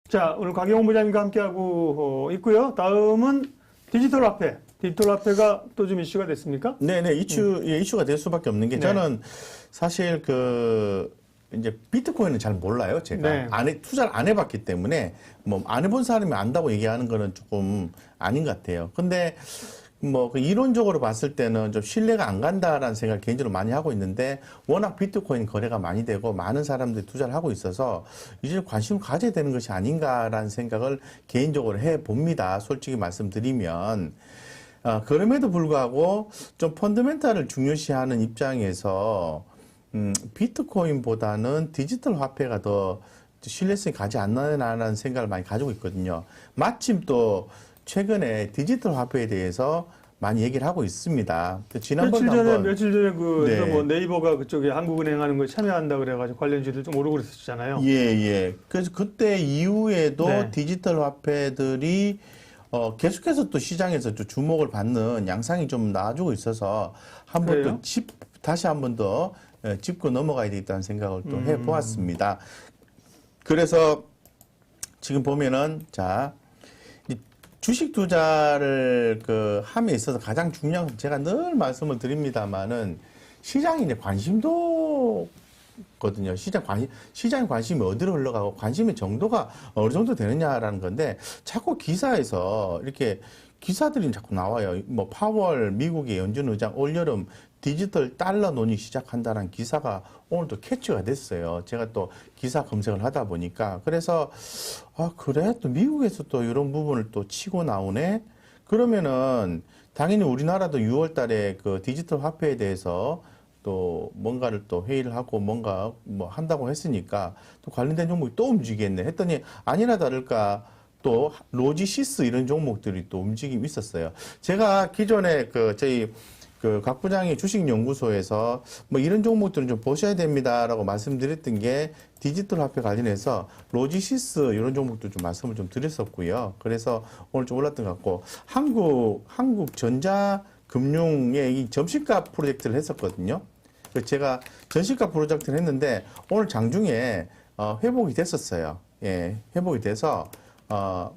자, 오늘 곽영훈 부장님과 함께하고 있고요. 다음은 디지털 화폐. 디지털 화폐가 또 좀 이슈가 됐습니까? 네네, 이슈가 될 수밖에 없는 게, 네. 저는 사실 이제 비트코인은 잘 몰라요, 제가. 네. 투자를 안 해봤기 때문에, 뭐, 안 해본 사람이 안다고 얘기하는 거는 조금 아닌 것 같아요. 근데, 이론적으로 봤을 때는 좀 신뢰가 안 간다라는 생각을 개인적으로 많이 하고 있는데, 워낙 비트코인 거래가 많이 되고, 많은 사람들이 투자를 하고 있어서, 이제 관심을 가져야 되는 것이 아닌가라는 생각을 개인적으로 해 봅니다. 솔직히 말씀드리면. 그럼에도 불구하고 좀 펀더멘탈을 중요시하는 입장에서 비트코인보다는 디지털 화폐가 더 신뢰성이 가지 않나라는 생각을 많이 가지고 있거든요. 마침 또 최근에 디지털 화폐에 대해서 많이 얘기를 하고 있습니다. 며칠 전에 네. 뭐 네이버가 그쪽에 한국은행 하는 거 참여한다 그래가지고 관련주들 좀 오르고 그랬었잖아요. 예. 그래서 그때 이후에도 네. 디지털 화폐들이 계속해서 또 시장에서 또 주목을 받는 양상이 좀 나아지고 있어서 다시 한 번 더 짚고 넘어가야 되겠다는 생각을 또 해보았습니다. 그래서 지금 보면은, 이 주식 투자를 함에 있어서 가장 중요한 건 제가 늘 말씀을 드립니다만은 시장에 이제 관심도 거든요. 시장의 관심이 어디로 흘러가고 관심의 정도가 어느 정도 되느냐라는 건데, 자꾸 기사에서 이렇게 기사들이 자꾸 나와요. 뭐 파월 미국의 연준 의장 올여름 디지털 달러 논의 시작한다는 기사가 오늘 또 캐치가 됐어요. 제가 또 기사 검색을 하다 보니까. 그래서 그래? 또 미국에서 또 이런 부분을 또 치고 나오네? 그러면은 당연히 우리나라도 6월 달에 그 디지털 화폐에 대해서 또 뭔가를 또 회의를 하고 뭔가 뭐 한다고 했으니까 또 관련된 종목이 또 움직이겠네 했더니, 아니나 다를까 또 로지시스 이런 종목들이 또 움직임이 있었어요. 제가 기존에 저희 곽 부장이 주식연구소에서 뭐 이런 종목들은 좀 보셔야 됩니다라고 말씀드렸던 게, 디지털 화폐 관련해서 로지시스 이런 종목도 좀 말씀을 좀 드렸었고요. 그래서 오늘 좀 올랐던 것 같고, 한국전자금융의 이 점심값 프로젝트를 했었거든요. 제가 전시가 프로젝트를 했는데 오늘 장중에 회복이 됐었어요. 예, 회복이 돼서 아마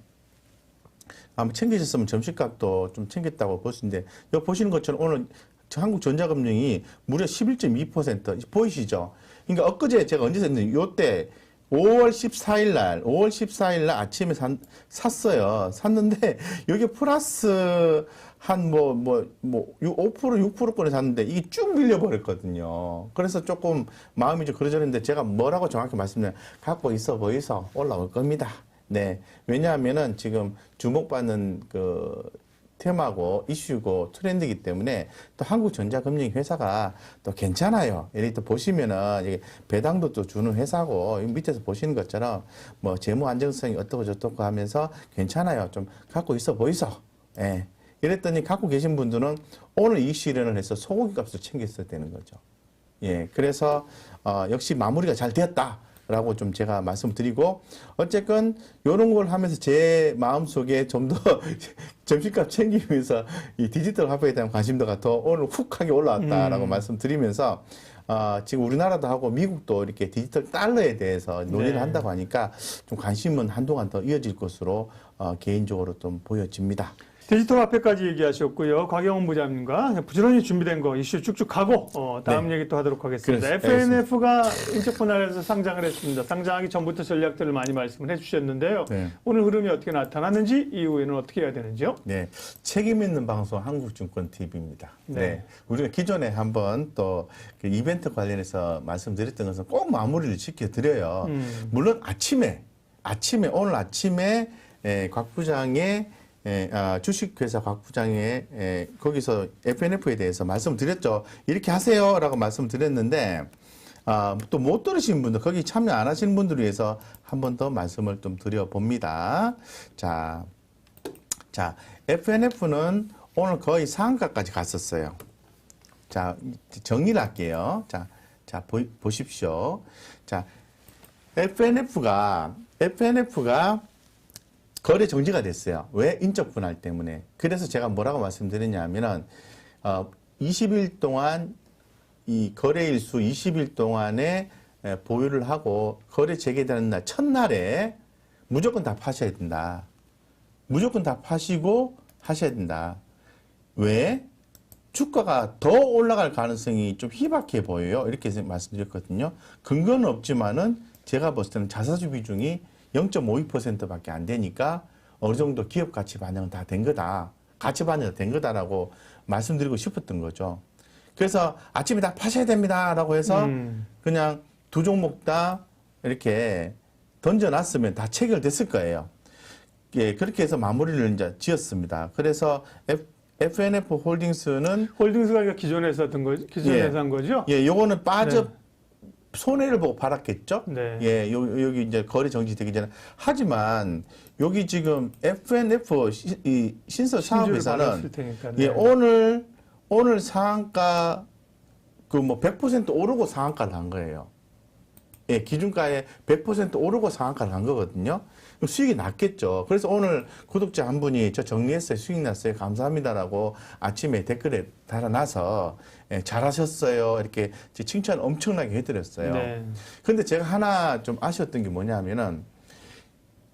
챙기셨으면 점심값도 좀 챙겼다고 보시는데, 여기 보시는 것처럼 오늘 한국전자금융이 무려 11.2% 보이시죠? 그러니까 엊그제 제가 언제 샀는지 요때 5월 14일 날 아침에 샀어요. 샀는데 여기 플러스 한 5% 6%권에 샀는데 이게 쭉 밀려버렸거든요. 그래서 조금 마음이 좀 그러저랬는데, 제가 뭐라고 정확히 말씀드리면 갖고 있어 보이서 올라올 겁니다. 네. 왜냐하면은 지금 주목받는 테마고 이슈고 트렌드이기 때문에, 또 한국전자금융 회사가 또 괜찮아요. 예를 또 보시면은 이게 배당도 또 주는 회사고, 밑에서 보시는 것처럼 뭐 재무 안정성이 어떻고 저떻고 하면서 괜찮아요. 좀 갖고 있어 보이소. 예. 이랬더니 갖고 계신 분들은 오늘 이익 실현을 해서 소고기 값을 챙겼어야 되는 거죠. 예. 그래서 역시 마무리가 잘 되었다 라고 좀 제가 말씀드리고, 어쨌건 요런 걸 하면서 제 마음속에 좀 더 점심값 챙기면서 이 디지털 화폐에 대한 관심도가 더 오늘 훅하게 올라왔다라고 말씀드리면서, 지금 우리나라도 하고 미국도 이렇게 디지털 달러에 대해서 논의를 한다고 하니까 좀 관심은 한동안 더 이어질 것으로 개인적으로 좀 보여집니다. 디지털 화폐까지 얘기하셨고요. 곽영훈 부장님과 부지런히 준비된 거 이슈 쭉쭉 가고 다음 얘기 또 하도록 하겠습니다. FNF가 인적 분할해서 상장을 했습니다. 상장하기 전부터 전략들을 많이 말씀을 해주셨는데요. 네. 오늘 흐름이 어떻게 나타났는지, 이후에는 어떻게 해야 되는지요? 네, 책임 있는 방송 한국증권TV입니다. 네, 우리가 기존에 한번 또 그 이벤트 관련해서 말씀드렸던 것은 꼭 마무리를 지켜드려요. 물론 오늘 아침에 곽 부장의 주식회사 곽 부장의 거기서 FNF에 대해서 말씀드렸죠. 이렇게 하세요라고 말씀드렸는데, 또 못 들으신 분들, 거기 참여 안 하시는 분들을 위해서 한 번 더 말씀을 좀 드려봅니다. 자, FNF는 오늘 거의 상한가까지 갔었어요. 자, 정리를 할게요. 자, 보십시오. 자, FNF가 거래 정지가 됐어요. 왜? 인적 분할 때문에. 그래서 제가 뭐라고 말씀드렸냐면은 20일 동안 이 거래일수 20일 동안에 보유를 하고 거래 재개되는 날 첫날에 무조건 다 파셔야 된다. 무조건 다 파시고 하셔야 된다. 왜? 주가가 더 올라갈 가능성이 좀 희박해 보여요. 이렇게 말씀드렸거든요. 근거는 없지만은 제가 봤을 때는 자사주 비중이 0.52%밖에 안 되니까 어느 정도 기업 가치 반영은 다 된 거다. 가치 반영이 된 거다라고 말씀드리고 싶었던 거죠. 그래서 아침에 다 파셔야 됩니다라고 해서 그냥 두 종목 다 이렇게 던져놨으면 다 체결됐을 거예요. 예, 그렇게 해서 마무리를 이제 지었습니다. 그래서 FNF 홀딩스는 홀딩스가 기존에 있었던 거죠? 기존에서 한 거죠? 예, 요거는 손해를 보고 팔았겠죠? 네. 예, 여기 이제 거래 정지되기 전에. 하지만 여기 지금 FNF 이 신설 사업에서는 테니까, 예, 오늘 상한가 그 뭐 100% 오르고 상한가를 한 거예요. 예, 기준가에 100% 오르고 상한가를 한 거거든요. 그럼 수익이 났겠죠. 그래서 오늘 구독자 한 분이 저 정리했어요. 수익 났어요. 감사합니다라고 아침에 댓글에 달아놔서 예, 잘하셨어요. 이렇게 칭찬 엄청나게 해드렸어요. 네. 근데 제가 하나 좀 아쉬웠던 게 뭐냐면은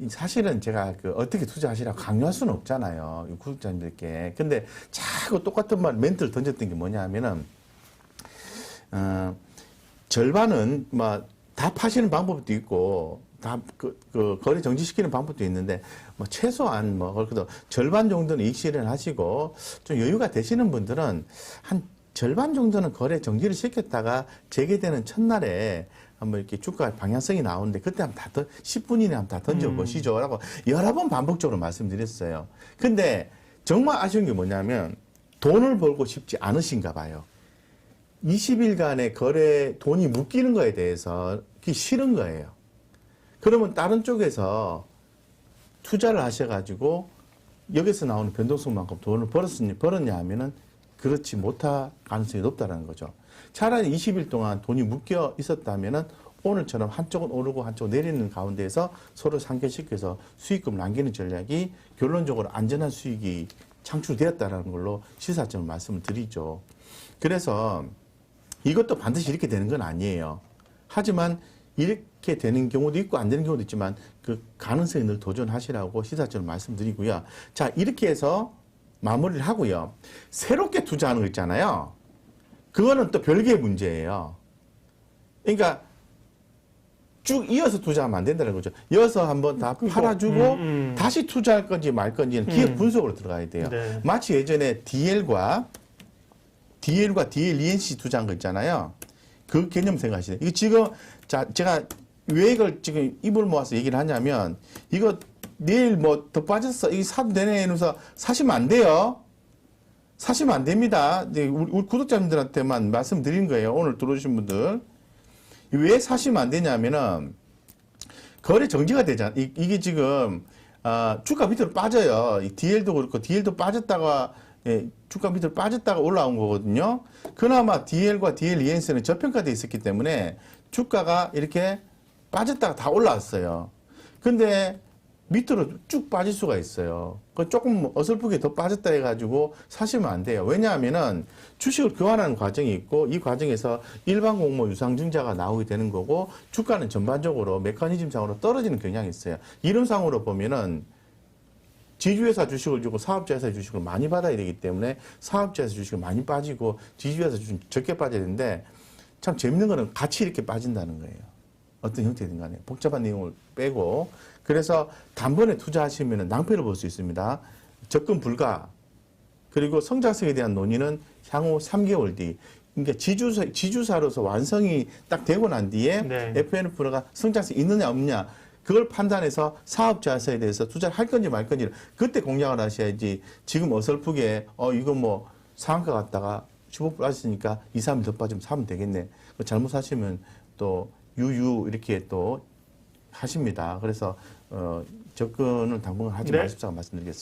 사실은 제가 그 어떻게 투자하시라고 강요할 수는 없잖아요. 구독자님들께. 근데 자꾸 똑같은 멘트를 던졌던 게 뭐냐면은 절반은 다 파시는 방법도 있고 다 그 거래 정지시키는 방법도 있는데 뭐 최소한 그래도 절반 정도는 이익 실현하시고 좀 여유가 되시는 분들은 한 절반 정도는 거래 정지를 시켰다가 재개되는 첫날에 한번 이렇게 주가 방향성이 나오는데 그때 한번 10분 이내에 한번 다 던져보시죠. 라고 여러 번 반복적으로 말씀드렸어요. 근데 정말 아쉬운 게 뭐냐면 돈을 벌고 싶지 않으신가 봐요. 20일간의 돈이 묶이는 거에 대해서 그게 싫은 거예요. 그러면 다른 쪽에서 투자를 하셔가지고 여기서 나오는 변동성만큼 돈을 벌었냐 하면은 그렇지 못할 가능성이 높다는 거죠. 차라리 20일 동안 돈이 묶여 있었다면은 오늘처럼 한쪽은 오르고 한쪽은 내리는 가운데에서 서로 상쇄시켜서 수익금을 남기는 전략이 결론적으로 안전한 수익이 창출되었다는 걸로 시사점을 말씀을 드리죠. 그래서 이것도 반드시 이렇게 되는 건 아니에요. 하지만 이렇게 되는 경우도 있고 안 되는 경우도 있지만 그 가능성에 늘 도전하시라고 시사점을 말씀드리고요. 자, 이렇게 해서 마무리를 하고요. 새롭게 투자하는 거 있잖아요. 그거는 또 별개의 문제예요. 그러니까 쭉 이어서 투자하면 안 된다는 거죠. 이어서 한번 다 팔아주고 다시 투자할 건지 말 건지는 기업 분석으로 들어가야 돼요. 네. 마치 예전에 DL과 DLENC 투자한 거 있잖아요. 그 개념 생각하시죠. 이거 지금 제가 왜 이걸 지금 입을 모아서 얘기를 하냐면 이거 내일 뭐 더 빠졌어. 이거 사도 되네 이러면서 사시면 안 돼요. 사시면 안 됩니다. 우리 구독자님들한테만 말씀드린 거예요. 오늘 들어오신 분들. 왜 사시면 안 되냐면은 거래 정지가 되잖아. 이게 지금 주가 밑으로 빠져요. 이 DL도 그렇고 DL도 빠졌다가 주가 밑으로 빠졌다가 올라온 거거든요. 그나마 DL과 DLENC는 저평가되어 있었기 때문에 주가가 이렇게 빠졌다가 다 올라왔어요. 근데 밑으로 쭉 빠질 수가 있어요. 조금 어설프게 더 빠졌다 해가지고 사시면 안 돼요. 왜냐하면은 주식을 교환하는 과정이 있고 이 과정에서 일반 공모 유상증자가 나오게 되는 거고 주가는 전반적으로 메커니즘상으로 떨어지는 경향이 있어요. 이론상으로 보면은 지주회사 주식을 주고 사업자회사 주식을 많이 받아야 되기 때문에 사업자회사 주식을 많이 빠지고 지주회사 주식이 적게 빠져야 되는데 참 재밌는 거는 같이 이렇게 빠진다는 거예요. 어떤 형태든 간에 복잡한 내용을 빼고 그래서 단번에 투자하시면 낭패를 볼 수 있습니다. 접근 불가 그리고 성장성에 대한 논의는 향후 3개월 뒤 그러니까 지주사로서 완성이 딱 되고 난 뒤에 네. FNF가 성장성이 있느냐 없느냐 그걸 판단해서 사업자사에 대해서 투자를 할 건지 말 건지 그때 공략을 하셔야지 지금 어설프게 이거 뭐 상한가 갔다가 15% 빠졌으니까 2, 3일 더 빠지면 사면 되겠네. 잘못 사시면 또 이렇게 또 하십니다. 그래서 접근을 당분간 하지 마십사고 말씀드리겠습니다.